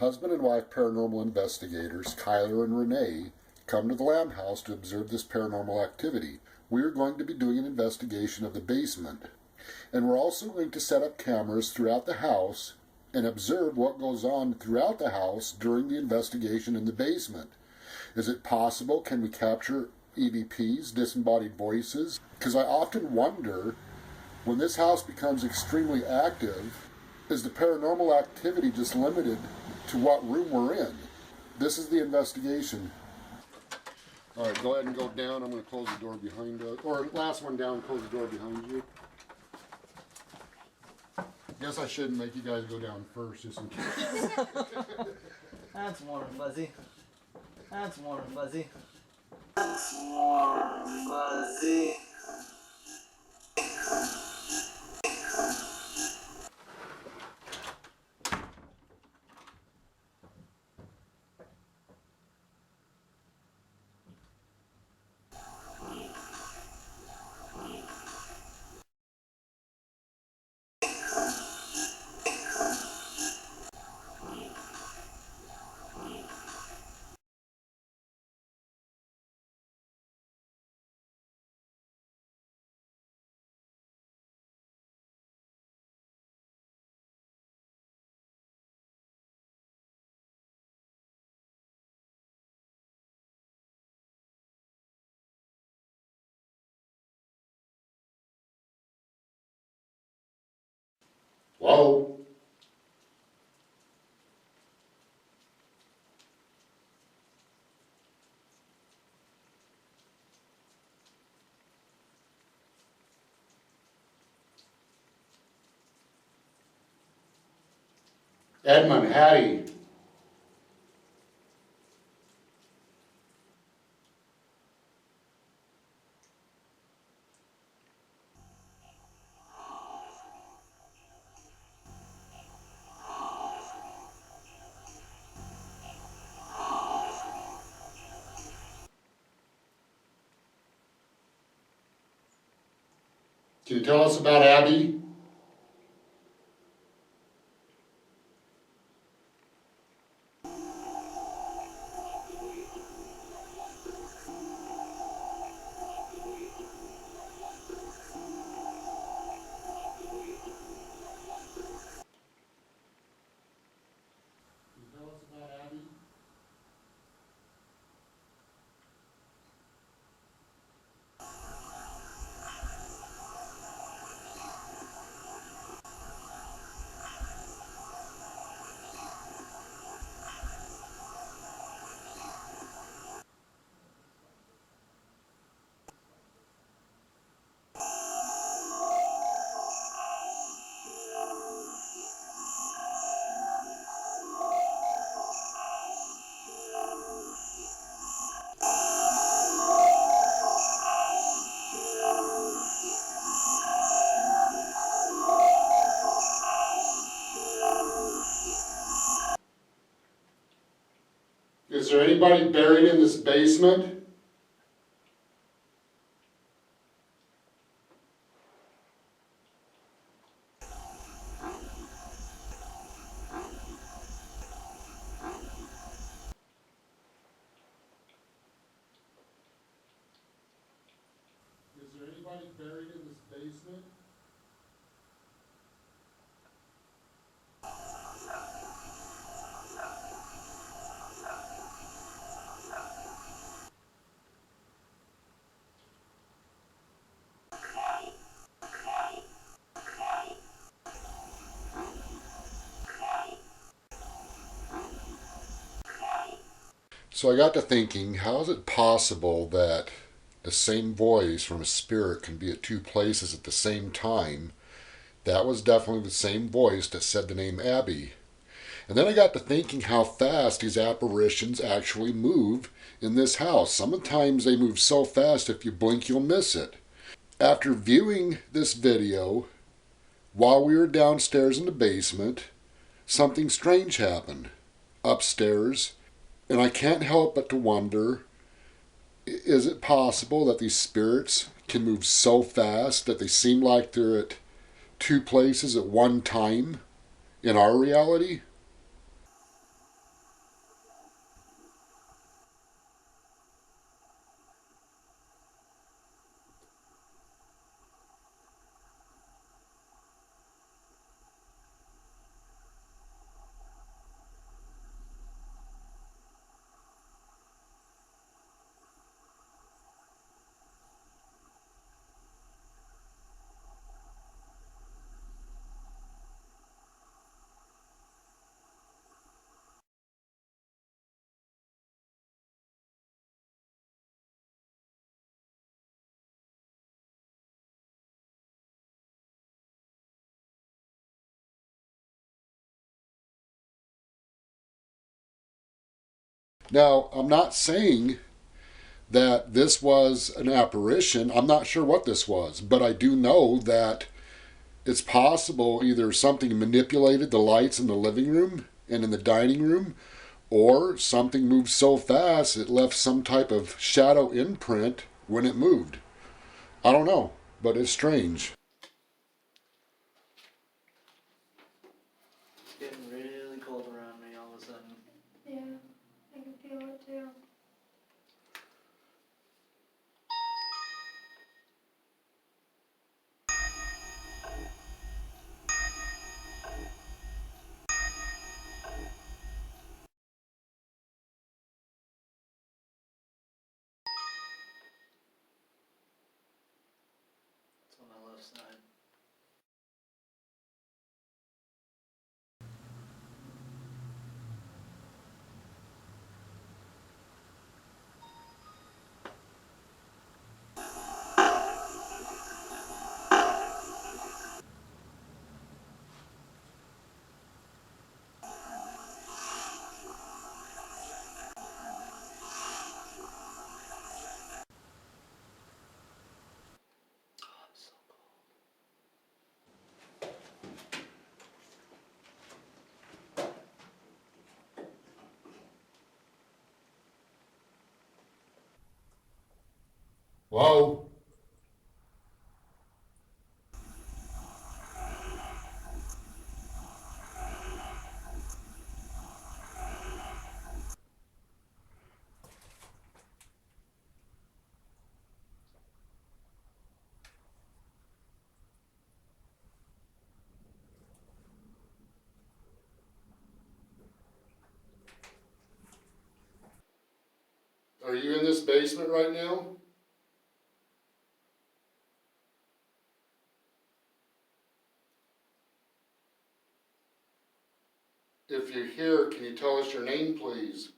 Husband and wife paranormal investigators Kyler and Renee come to the Lamb house to observe this paranormal activity. We are going to be doing an investigation of the basement, and we're also going to set up cameras throughout the house and observe what goes on throughout the house during the investigation in the basement. Is it possible? Can we capture EVPs, disembodied voices? Because I often wonder, when this house becomes extremely active, is the paranormal activity just limited to what room we're in? This is the investigation. All right, go ahead and go down. I'm going to close the door behind us. Or last one down, close the door behind you. Guess I shouldn't make you guys go down first, just in case. That's warm and fuzzy. That's warm and fuzzy. That's warm and fuzzy. Whoa. Edmund, Hattie. Can you tell us about Abby? Is there anybody buried in this basement? Is there anybody buried in this basement? So I got to thinking, how is it possible that the same voice from a spirit can be at two places at the same time? That was definitely the same voice that said the name Abby. And then I got to thinking how fast these apparitions actually move in this house. Sometimes they move so fast if you blink you'll miss it. After viewing this video, while we were downstairs in the basement, something strange happened upstairs. And I can't help but to wonder, is it possible that these spirits can move so fast that they seem like they're at two places at one time in our reality? Now, I'm not saying that this was an apparition. I'm not sure what this was, but I do know that it's possible either something manipulated the lights in the living room and in the dining room, or something moved so fast it left some type of shadow imprint when it moved. I don't know, but it's strange. It's getting really cold around me all of a sudden. Yeah, I can feel it too. It's on my left side. Oh, it's so cold. Whoa. Are you in this basement right now? If you're here, can you tell us your name, please?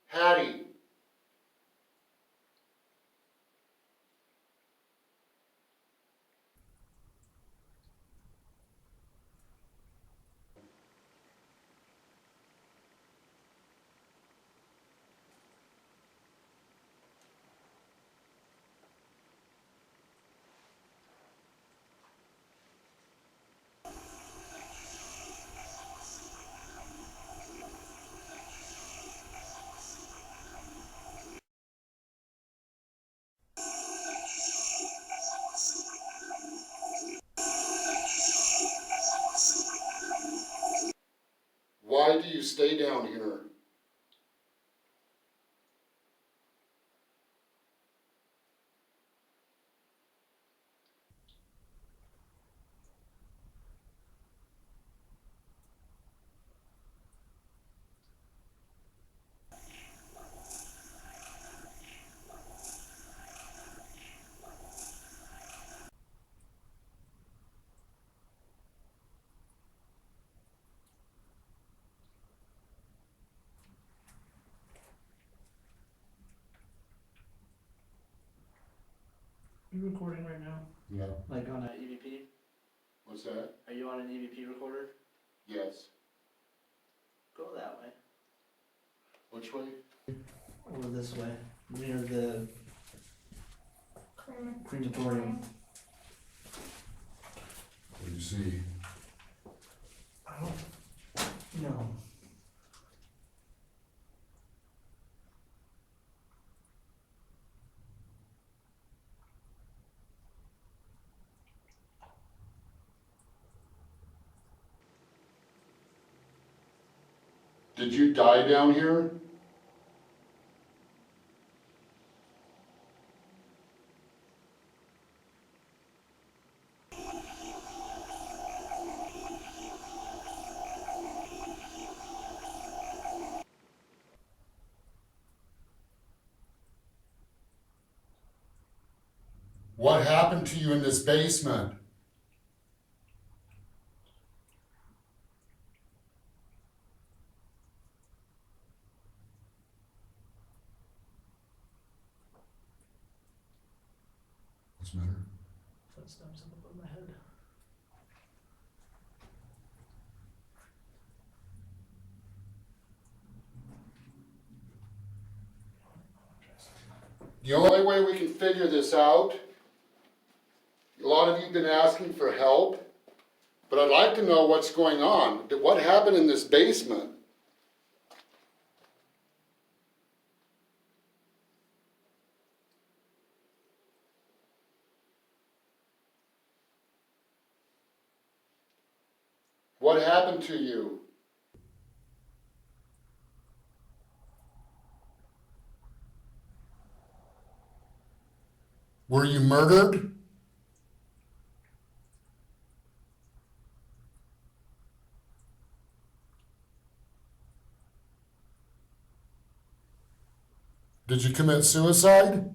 Hattie. Why do you stay down here? Are you recording right now? Yeah. Like on an EVP? What's that? Are you on an EVP recorder? Yes. Go that way. Which way? Or this way. Near the crematorium. What do you see? I don't know. Did you die down here? What happened to you in this basement? What's the matter? Footsteps up above my head. The only way we can figure this out, a lot of you have been asking for help, but I'd like to know what's going on. What happened in this basement? What happened to you? Were you murdered? Did you commit suicide?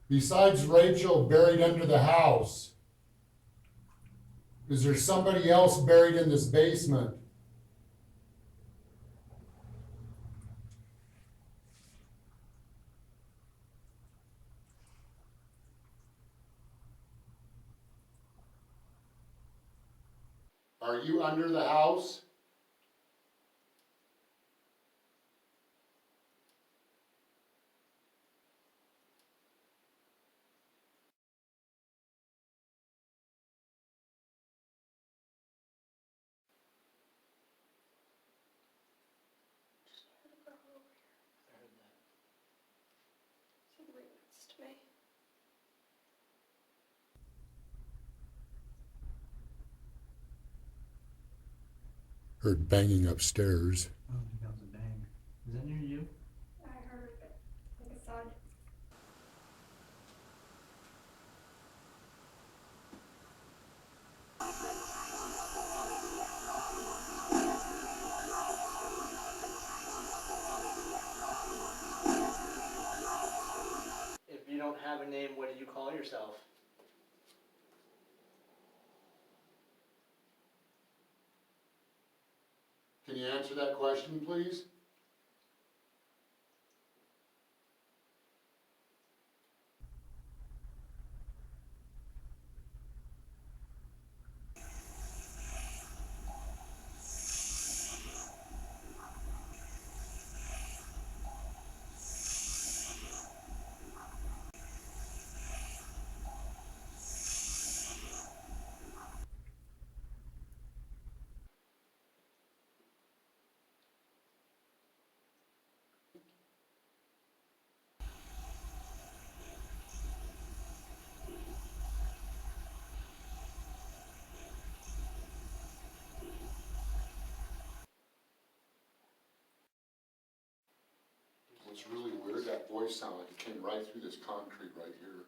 Besides Rachel buried under the house, is there somebody else buried in this basement? Are you under the house? I heard that. She's right next to me. Heard banging upstairs. I don't think that was a bang. Is that near you? I heard it. Like a thud. If you don't have a name, what do you call yourself? Can you answer that question, please? It's really weird, that voice sounded like it came right through this concrete right here.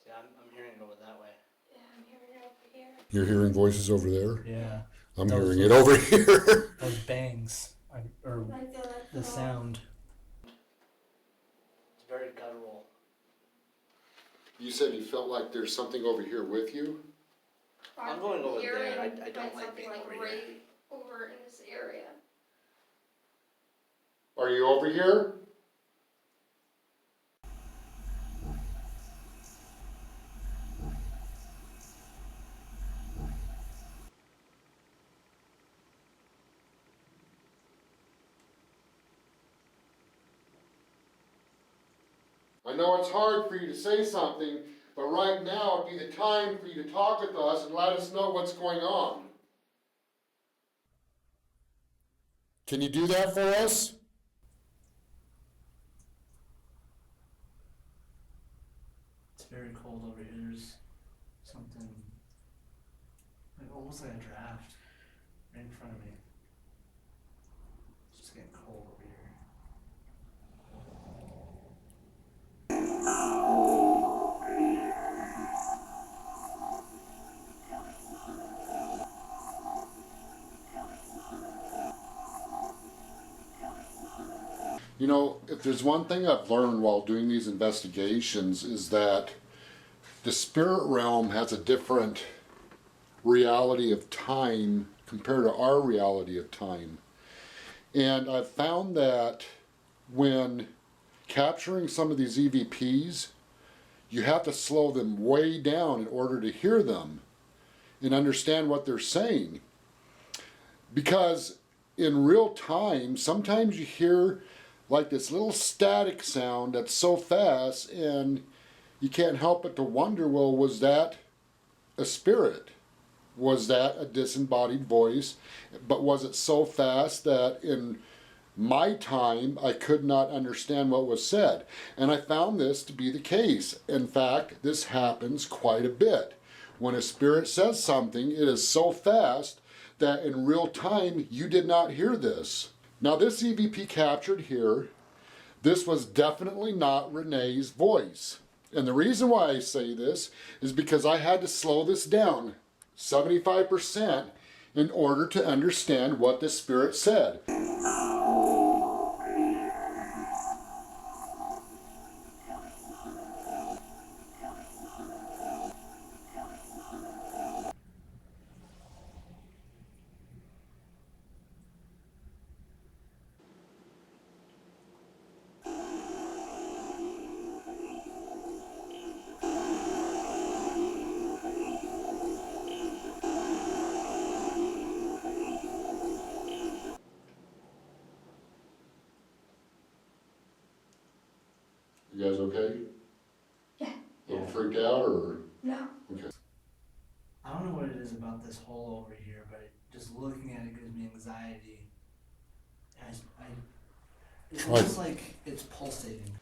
See, I'm hearing it over that way. Yeah, I'm hearing it over here. You're hearing voices over there? Yeah. I'm Those- hearing it over here. Those bangs, or I feel that the from sound. It's very guttural. You said you felt like there's something over here with you? I'm going over here, there. and I don't like something being over here. right over in this area. Are you over here? I know it's hard for you to say something, but right now would be the time for you to talk with us and let us know what's going on. Can you do that for us? It's very cold over here. There's something like almost like a draft right in front of me. It's just getting cold over here. You know, if there's one thing I've learned while doing these investigations is that the spirit realm has a different reality of time compared to our reality of time. And I've found that when capturing some of these EVPs, you have to slow them way down in order to hear them and understand what they're saying. Because in real time, sometimes you hear like this little static sound that's so fast, and you can't help but to wonder, well, was that a spirit? Was that a disembodied voice? But was it so fast that in my time I could not understand what was said? And I found this to be the case. In fact, this happens quite a bit. When a spirit says something, it is so fast that in real time you did not hear this. Now this EVP captured here, this was definitely not Renee's voice. And the reason why I say this is because I had to slow this down 75% in order to understand what the spirit said. You guys okay? Yeah. A little freaked out or? No. Okay. I don't know what it is about this hole over here, but just looking at it gives me anxiety. It's almost like it's pulsating.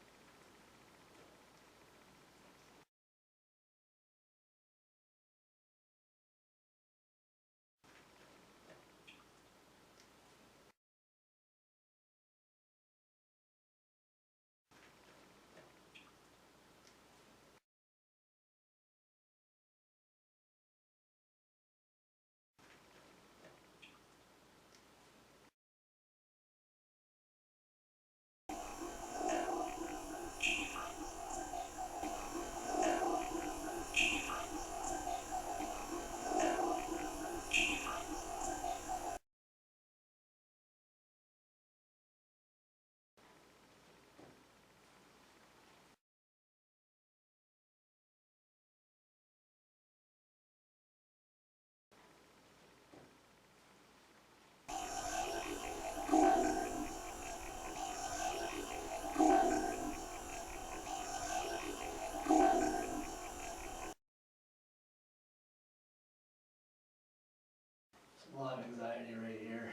A lot of anxiety right here.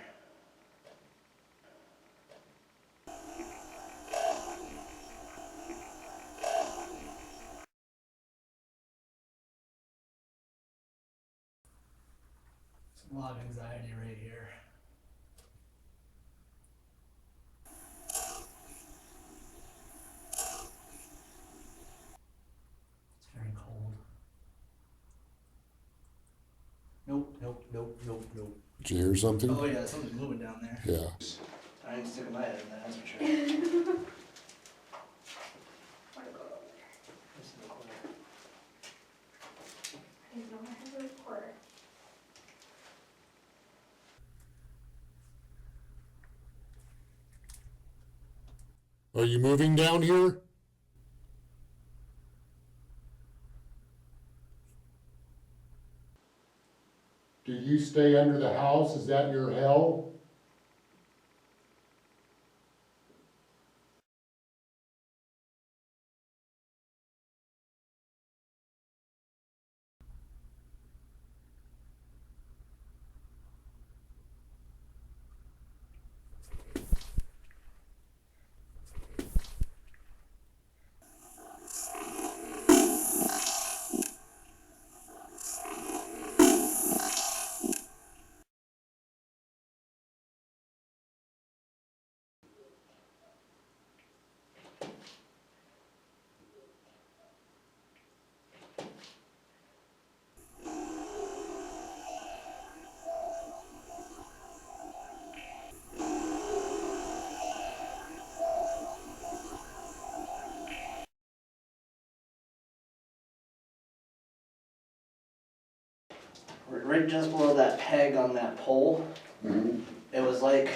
A lot of anxiety right here. It's very cold. Nope. Did you hear something? Oh yeah, something's moving down there. Yeah. I ain't sticking my head in there, that's for sure. Wanna go over there? This is the corner. I didn't know I had a recorder. Are you moving down here? Do you stay under the house? Is that your hell? right just below that peg on that pole, it was like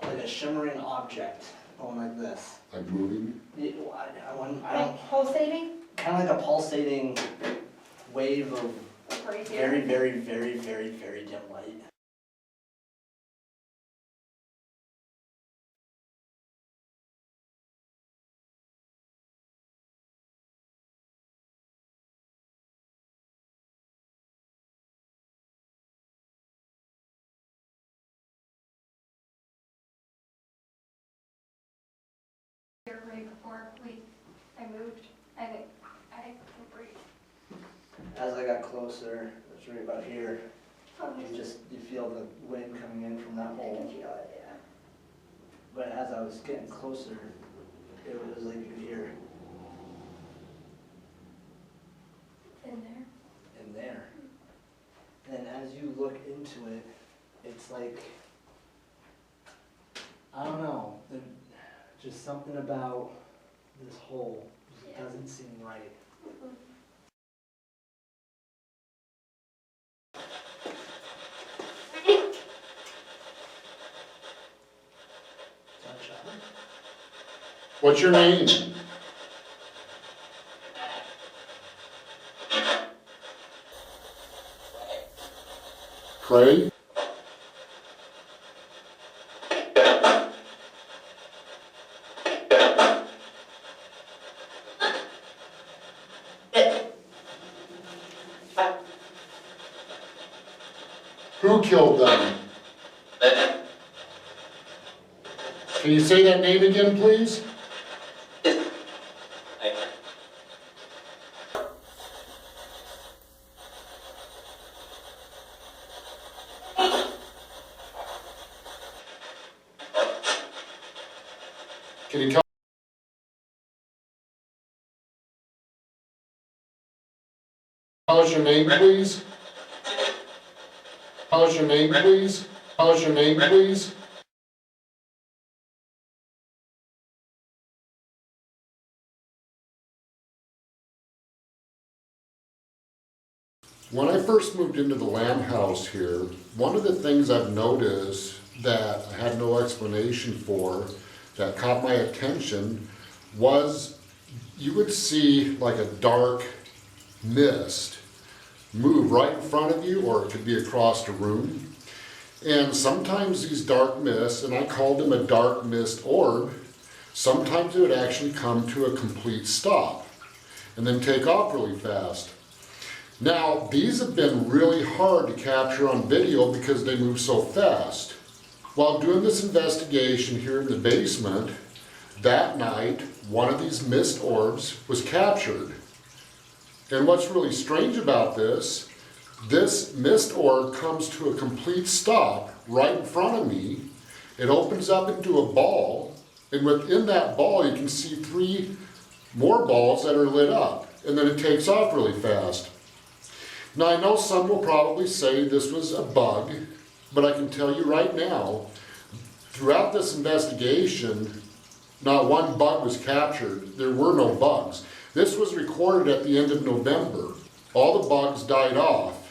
a shimmering object going like this. Like moving? Yeah, I don't, Like pulsating? kind of like a pulsating wave of Like right very, here? very, very, very, very dim light. Here, right before I moved, I think I can breathe. As I got closer, it's right about here, Oh, you feel the wind coming in from that I can hole. feel it, yeah. But as I was getting closer, it was like you could hear In there? in there. And as you look into it, it's like, I don't know, just something about this hole just Yeah. doesn't seem right. Sunshine. What's your name? Craig? Who killed them? Can you say that name again, please? Can you tell us your name, please? Tell us your name, please? Tell us your name, please? When I first moved into the Lamb house here, one of the things I've noticed that I had no explanation for that caught my attention was you would see like a dark mist move right in front of you, or it could be across the room. And sometimes these dark mists, and I called them a dark mist orb, sometimes it would actually come to a complete stop and then take off really fast. Now, these have been really hard to capture on video because they move so fast. While doing this investigation here in the basement, that night, one of these mist orbs was captured. And what's really strange about this mist orb comes to a complete stop right in front of me. It opens up into a ball, and within that ball you can see 3 more balls that are lit up, and then it takes off really fast. Now I know some will probably say this was a bug, but I can tell you right now, throughout this investigation, not one bug was captured. There were no bugs. This was recorded at the end of November. All the bugs died off.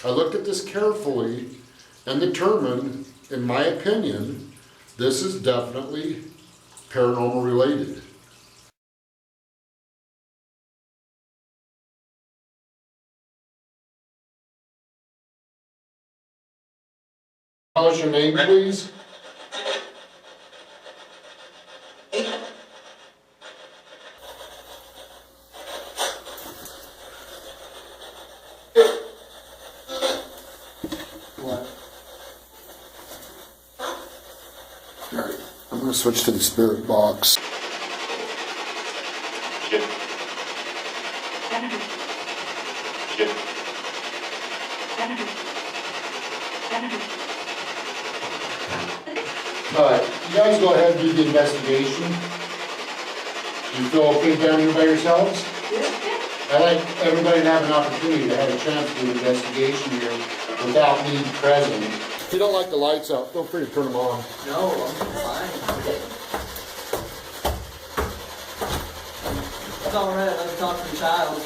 I looked at this carefully, and determine, in my opinion, this is definitely paranormal related. Tell us your name, please. What? Alright, I'm going to switch to the spirit box. Alright, you guys go ahead and do the investigation. You feel okay down here by yourselves? I like everybody to have an opportunity to have a chance to do an investigation here without me present. If you don't like the lights out, feel free to turn them on. No, I'm fine. It's alright, let me talk to the child.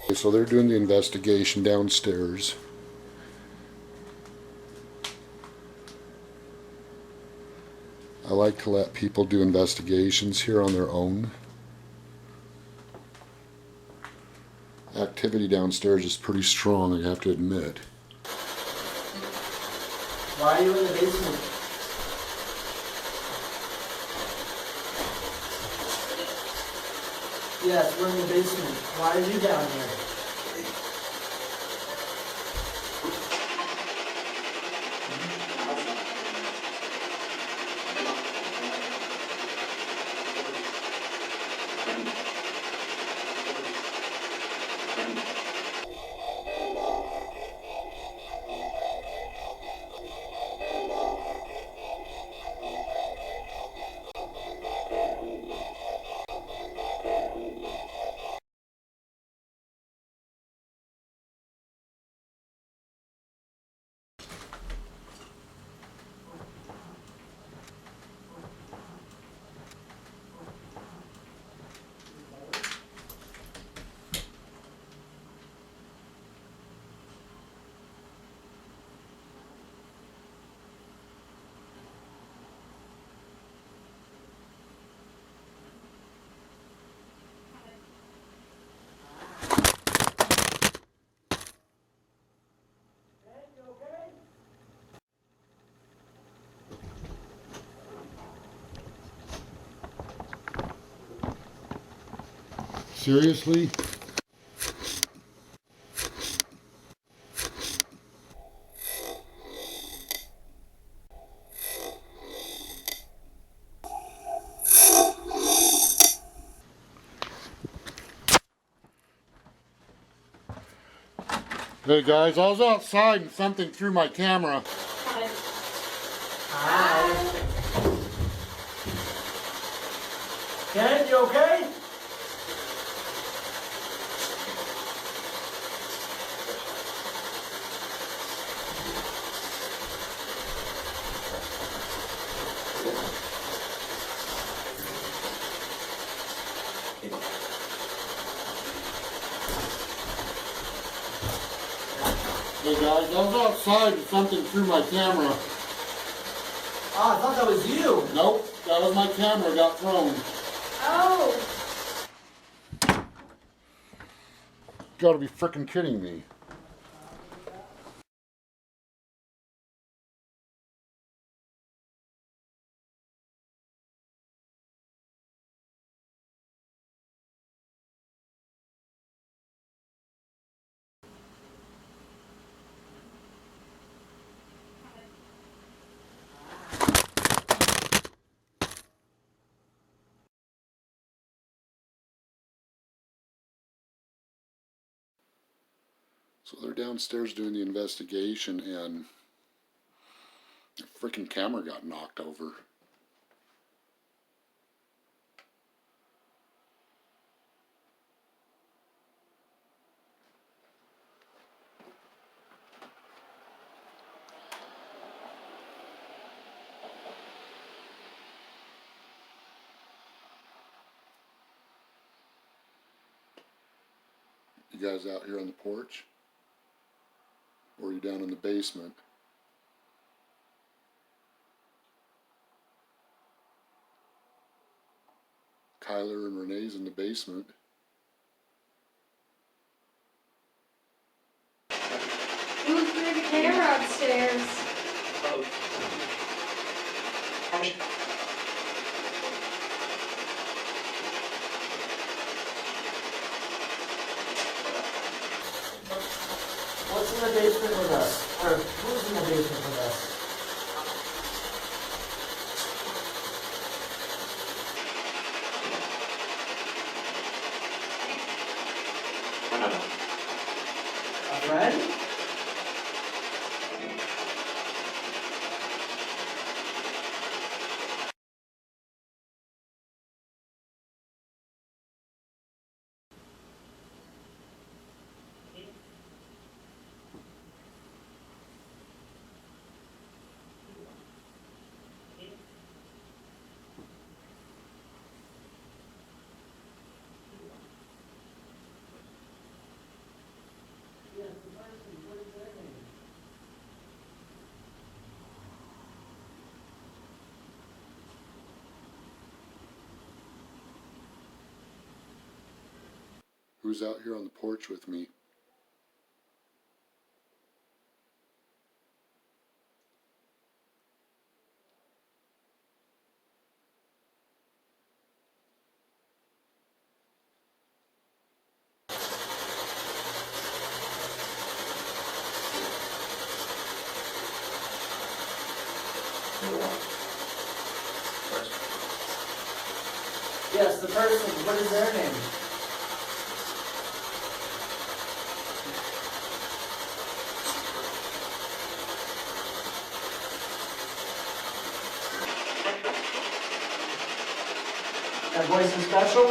Okay, so they're doing the investigation downstairs. I like to let people do investigations here on their own. Activity downstairs is pretty strong, I have to admit. Why are you in the basement? Yes, we're in the basement. Why are you down here? Seriously? Hey guys, I was outside and something threw my camera. Hi. Ken, you okay? Hey guys, I was outside and something threw my camera. Oh, I thought that was you. Nope, that was my camera got thrown. Oh, Gotta be frickin' kidding me. So they're downstairs doing the investigation and the frickin' camera got knocked over. You guys out here on the porch? Or are you down in the basement? Kyler and Renee's in the basement. Who threw the camera upstairs? What's in the basement with us? Or who's in the basement with us? A friend? Who's out here on the porch with me? Yes, the person. What is their name? That voice is special?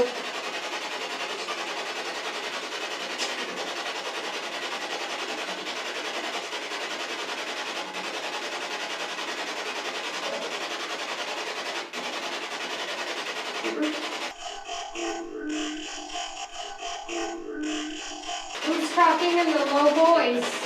Who's talking in the low voice?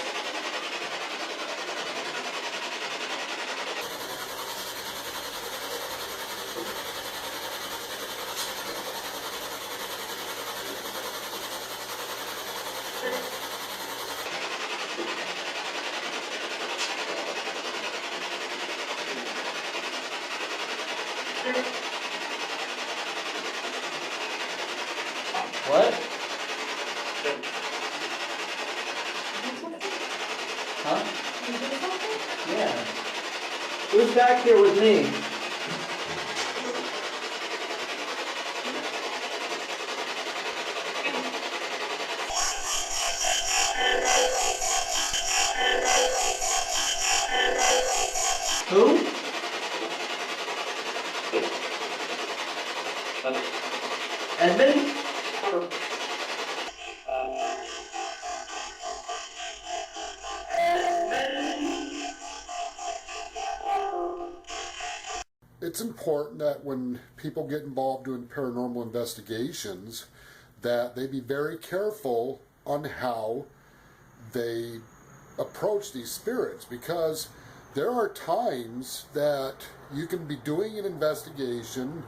What? Huh? Yeah. Who's back here with me? Who? Edmund? It's important that when people get involved doing paranormal investigations, that they be very careful on how they approach these spirits, because there are times that you can be doing an investigation,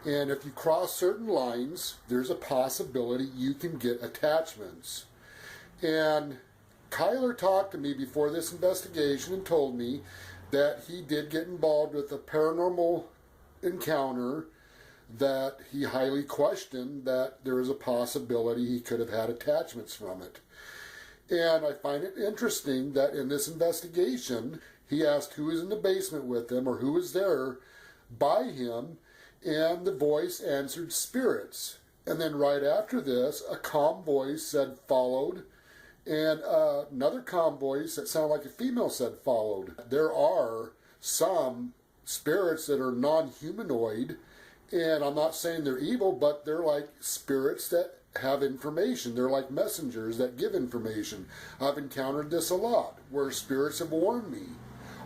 and if you cross certain lines, there's a possibility you can get attachments. And Kyler talked to me before this investigation and told me that he did get involved with a paranormal encounter that he highly questioned that there is a possibility he could have had attachments from it. And I find it interesting that in this investigation, he asked who was in the basement with him or who was there by him, and the voice answered spirits. And then right after this, a calm voice said followed, and another calm voice that sounded like a female said followed. There are some spirits that are non-humanoid, and I'm not saying they're evil, but they're like spirits that have information. They're like messengers that give information. I've encountered this a lot, where spirits have warned me,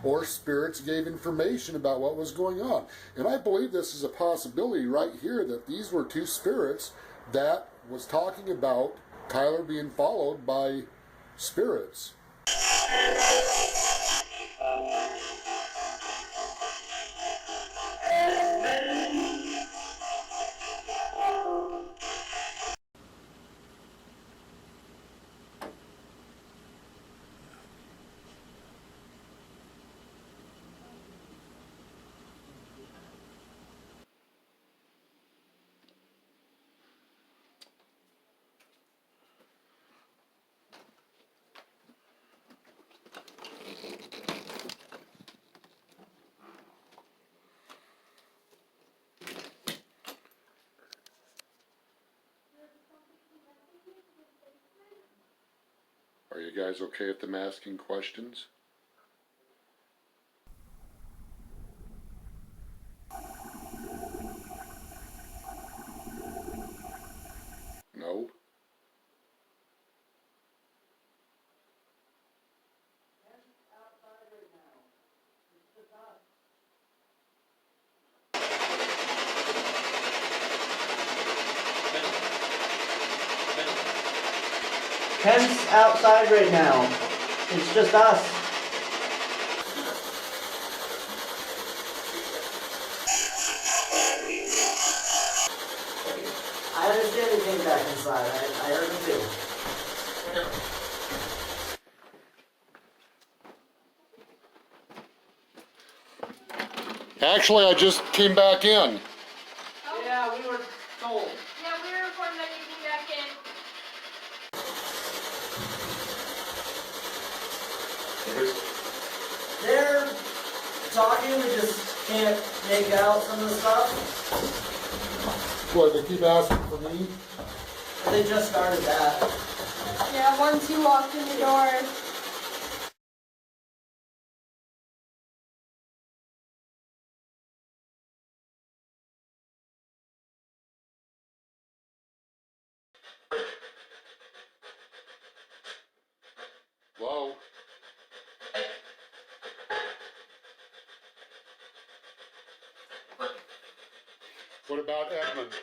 or spirits gave information about what was going on. And I believe this is a possibility right here, that these were two spirits that was talking about Tyler being followed by spirits. Are you guys okay with them asking questions? No? Ken's outside right now. It's just us. I understand he came back inside. I heard him too. Actually, I just came back in. Oh, Yeah, we were told. yeah, we were informed that you came back in. They're talking, we just can't make out some of the stuff. What, they keep asking for me? They just started that. Yeah, once you walked in the door. Hello? What about Edmund?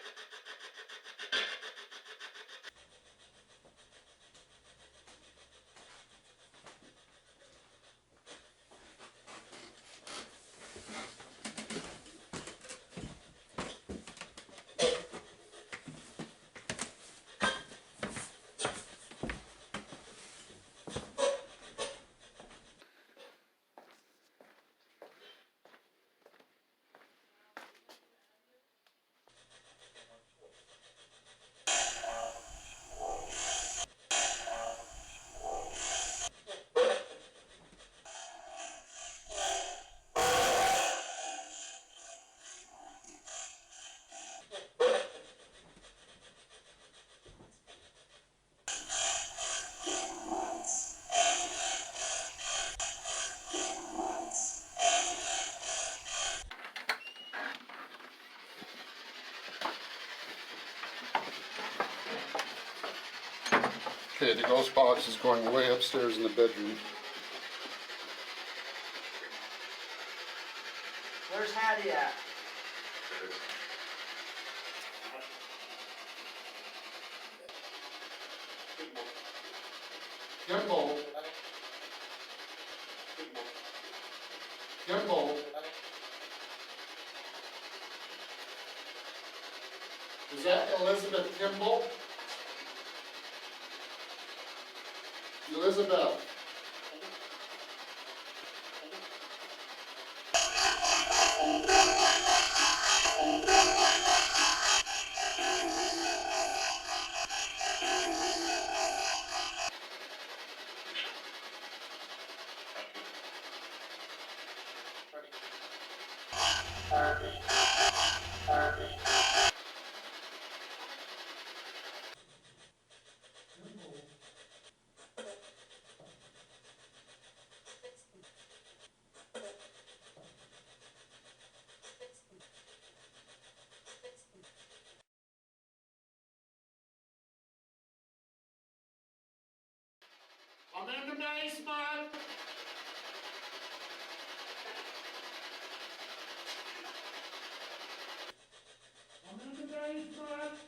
Okay, the ghost box is going way upstairs in the bedroom. Where's Hattie at? Gimbal. Gimbal. Is that Elizabeth Kimball? Elizabeth. I'm in the basement. I'm in the basement.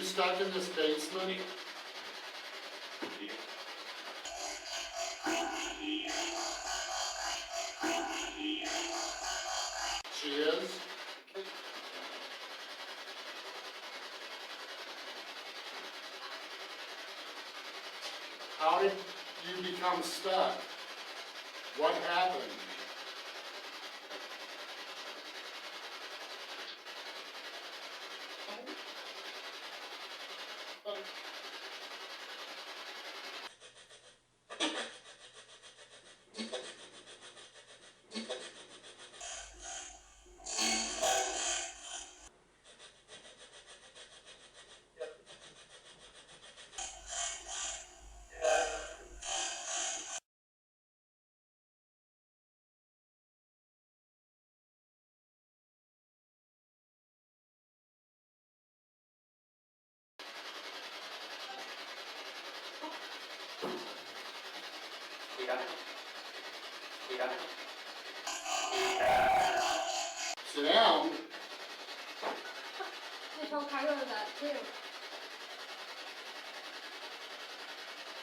stuck in this basement? She is? How did you become stuck? What happened? Sit down. I told Kylo that too.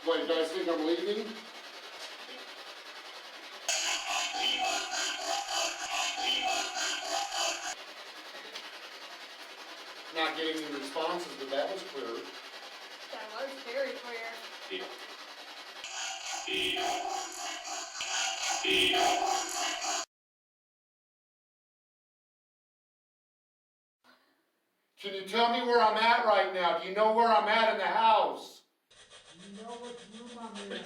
What, you guys think I'm leaving? Not getting any responses, but that was clear. That was very clear. Can you tell me where I'm at right now? Do you know where I'm at in the house? You know what room I'm in.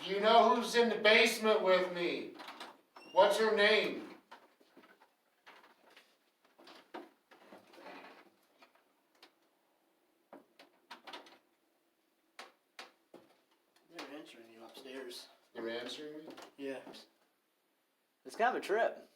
Do you know who's in the basement with me? What's her name? They're answering you upstairs. You're answering me? Yeah. It's kind of a trip.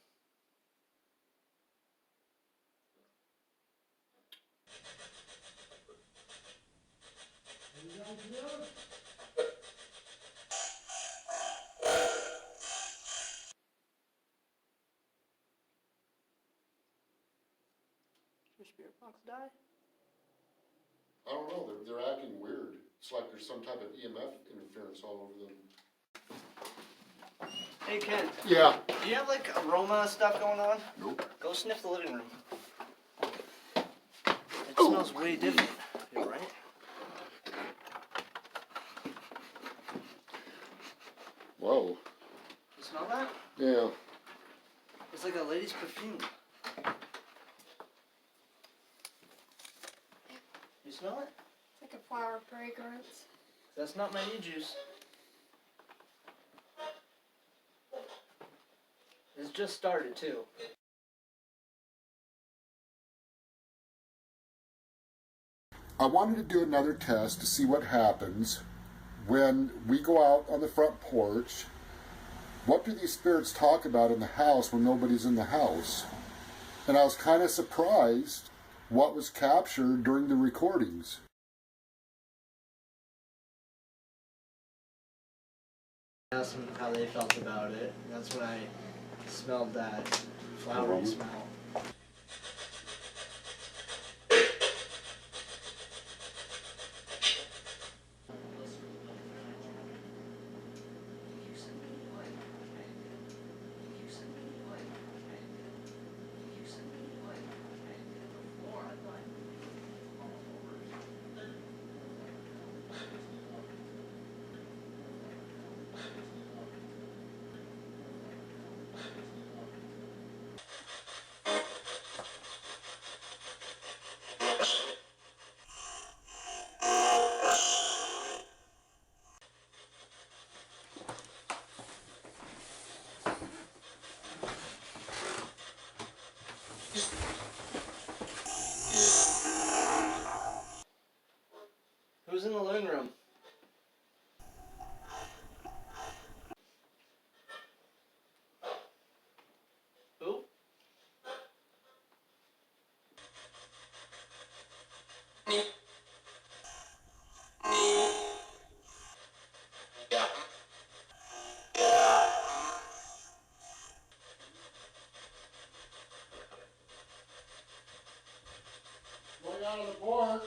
Did your spirit box die? I don't know, they're acting weird. It's like there's some type of EMF interference all over them. Hey Ken, Yeah. do you have like aroma stuff going on? Nope. Go sniff the living room. It smells way different. Yeah, right? Whoa. You smell that? Yeah. It's like a lady's perfume. You smell it? It's like a flower fragrance. That's not my juice. It's just started too. I wanted to do another test to see what happens when we go out on the front porch. What do these spirits talk about in the house when nobody's in the house? And I was kind of surprised what was captured during the recordings. Asked them how they felt about it. That's when I smelled that flowery smell. Who's in the living room? Who? down to the porch.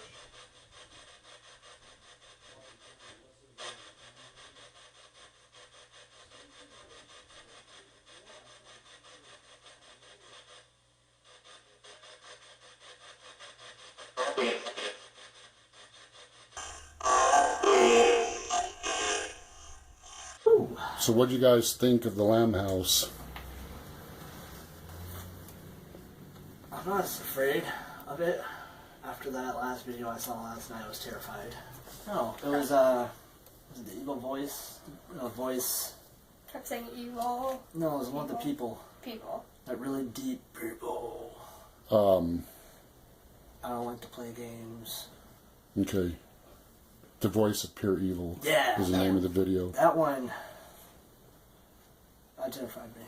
So what do you guys think of the lamb house? I'm not as afraid of it. After that last video I saw last night, I was terrified. No, it was the evil voice? A voice. Kept saying evil No, it was one of the people. people. That really deep people. I don't like to play games. Okay. The voice of pure evil Yeah. is the name of the video. That one. That terrified me.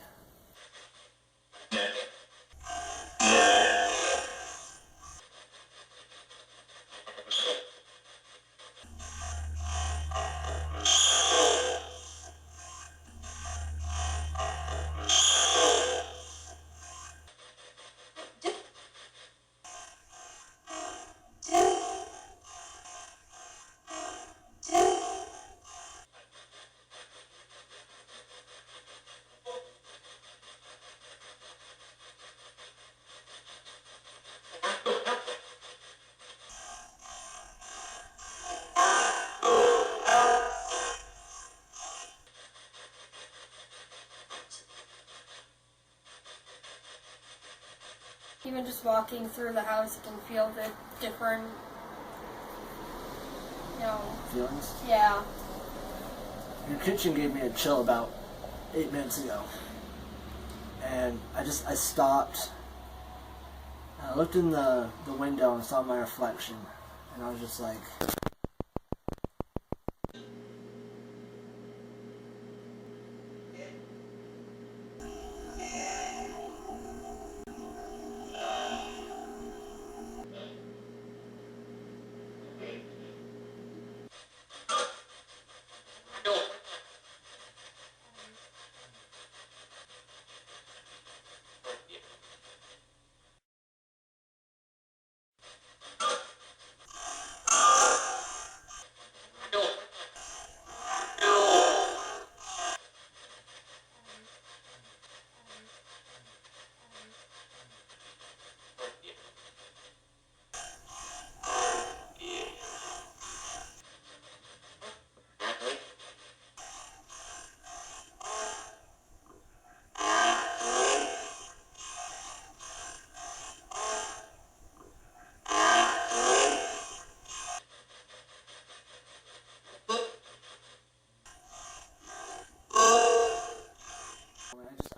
Even just walking through the house, you can feel the different, you know, Feelings? yeah. Your kitchen gave me a chill about 8 minutes ago. And I stopped. And I looked in the window and saw my reflection. And I was just like...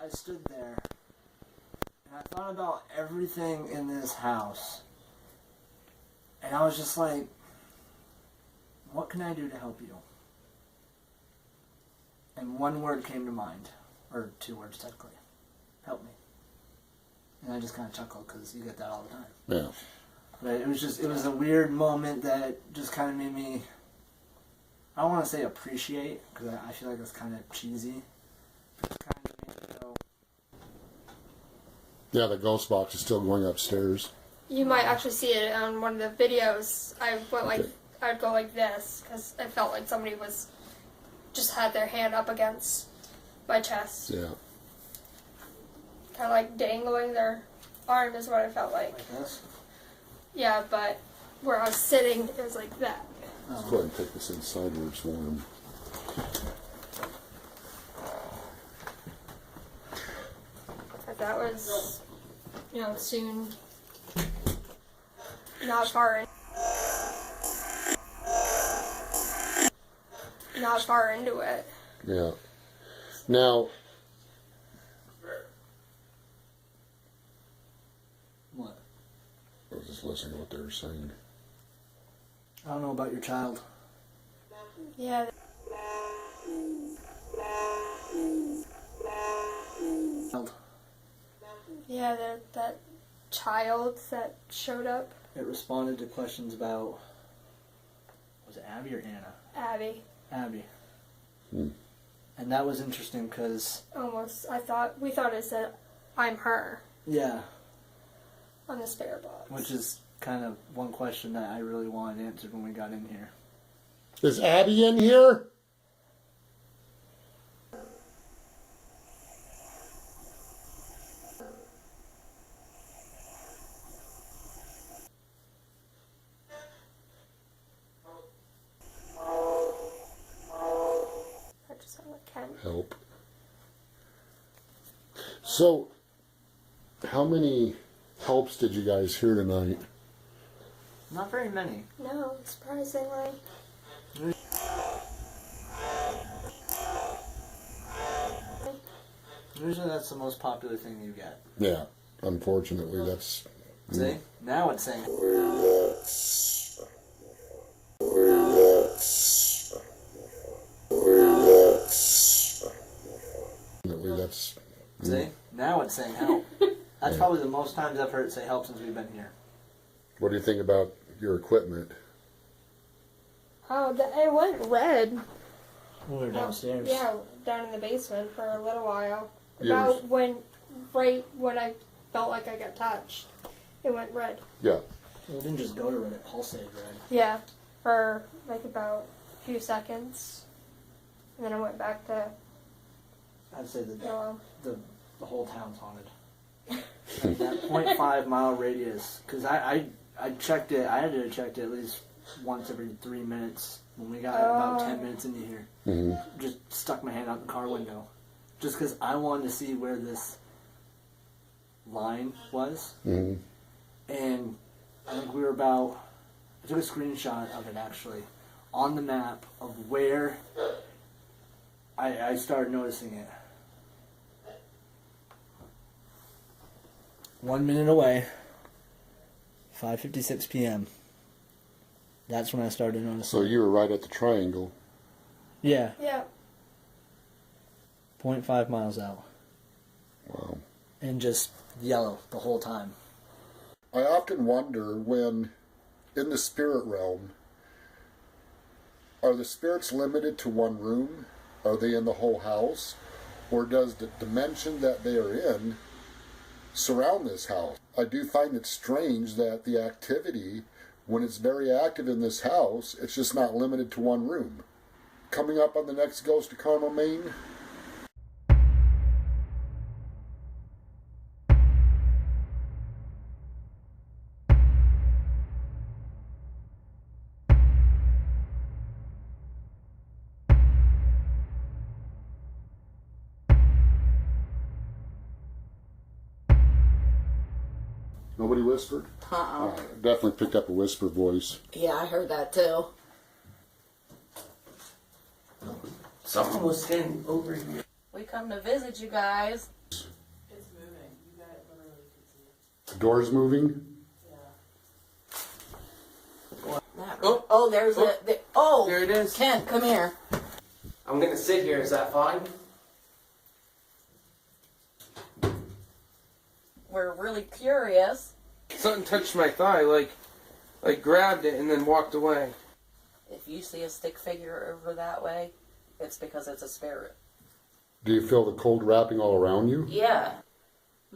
I stood there and I thought about everything in this house, and I was just like, what can I do to help you? And one word came to mind, or 2 words technically: help me. And I just kind of chuckled because you get that all the time. Yeah. But it was a weird moment that just kind of made me, I don't want to say appreciate, because I feel like it's kind of cheesy. But it kind of made me go, Yeah, the ghost box is still going upstairs. You might actually see it on one of the videos. I'd go like this because I felt like somebody was just had their hand up against my chest, Yeah. kind of like dangling their arm is what I felt like. like this. Yeah, but where I was sitting, it was like that. Let's go ahead and take this inside where it's warm. But that was, soon. Not far in. Not far into it. Yeah. Now, What? I was just listening to what they were saying. I don't know about your child. Yeah. Yeah, that child that showed up, It responded to questions about, was it Abby or Anna? Abby. Abby. Hmm. And that was interesting because, Almost, we thought it said, I'm her, yeah, on the spare box. which is kind of one question that I really wanted answered when we got in here. Is Abby in here? I just sound like Ken. Help. So, how many helps did you guys hear tonight? Not very many. No, surprisingly. Usually that's the most popular thing you get. Yeah, unfortunately, that's. See? Now it's saying. Unfortunately, that's. See? Now it's saying help. That's probably the most times I've heard it say help since we've been here. What do you think about your equipment? Oh, it went red. We were downstairs. Yeah, down in the basement for a little while. Yeah. Right when I felt like I got touched, it went red. Yeah. Well, it didn't just go to red, it pulsated red. Yeah, for like about a few seconds, and then I went back to I'd say yellow. the whole town's haunted. Like that 0.5 mile radius, because I checked it. I had to check it at least once every 3 minutes when we got about 10 minutes into here. Mm-hmm. Just stuck my hand out the car window, just because I wanted to see where this line was. Mm-hmm. And I think we were about. I took a screenshot of it actually on the map of where I started noticing it. 1 minute away, 5:56 p.m. That's when I started noticing. So you were right at the triangle. Yeah, Yeah. 0.5 miles out. Wow. And just yellow the whole time. I often wonder when, in the spirit realm, are the spirits limited to one room? Are they in the whole house? Or does the dimension that they are in surround this house? I do find it strange that the activity, when it's very active in this house, it's just not limited to one room. Coming up on the next Ghost of Carmel, Maine. Nobody whispered? Definitely picked up a whisper voice. Yeah, I heard that too. Someone was standing over here. We come to visit you guys. It's moving. You guys literally can see it. The door's moving? Oh, there's it. Oh, There it is. Ken, come here. I'm gonna sit here. Is that fine? We're really curious. Something touched my thigh, like grabbed it and then walked away. If you see a stick figure over that way, it's because it's a spirit. Do you feel the cold wrapping all around you? Yeah.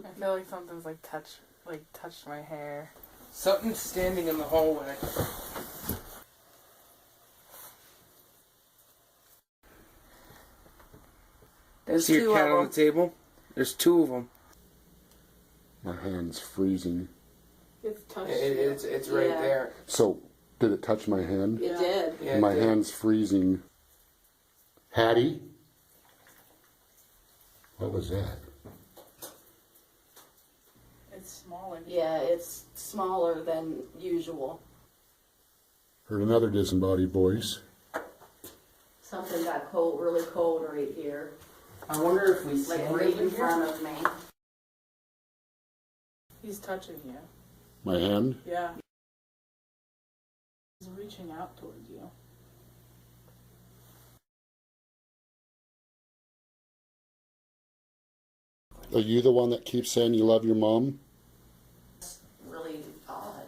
I feel like something's touched my hair. Something's standing in the hallway. There's See your two cat on of the them. table? There's two of them. My hand's freezing. It's touched. It's right Yeah. there. So, did it touch my hand? It did. Yeah, My it did. hand's freezing. Hattie? What was that? It's smaller. Yeah, it's smaller than usual. Heard another disembodied voice. Something got cold, really cold right here. I wonder if we Like stand right over in here? front of me. He's touching you. My hand? Yeah. He's reaching out towards you. Are you the one that keeps saying you love your mom? Really odd.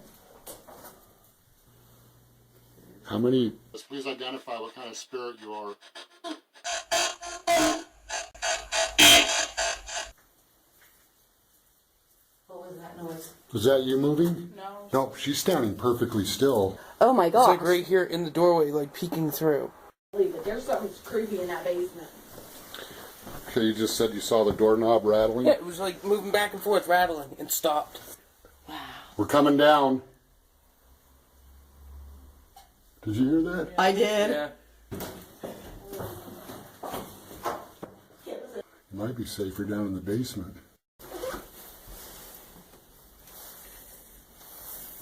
How many? Please identify what kind of spirit you are. What was that? that noise? Was that you moving? No. Nope, she's standing perfectly still. Oh my It's gosh. like right here in the doorway, like peeking through. Believe it. There's something creepy in that basement. Okay, you just said you saw the doorknob rattling? Yeah, it was like moving back and forth, rattling, and stopped. We're coming down. Did you hear that? I did. Yeah. It might be safer down in the basement.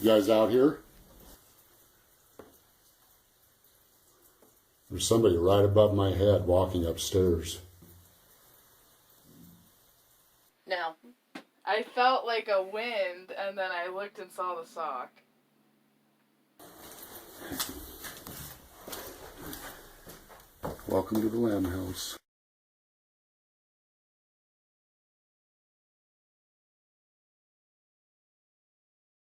You guys out here? There's somebody right above my head walking upstairs. No. I felt like a wind, and then I looked and saw the sock. Welcome to the Lamb House.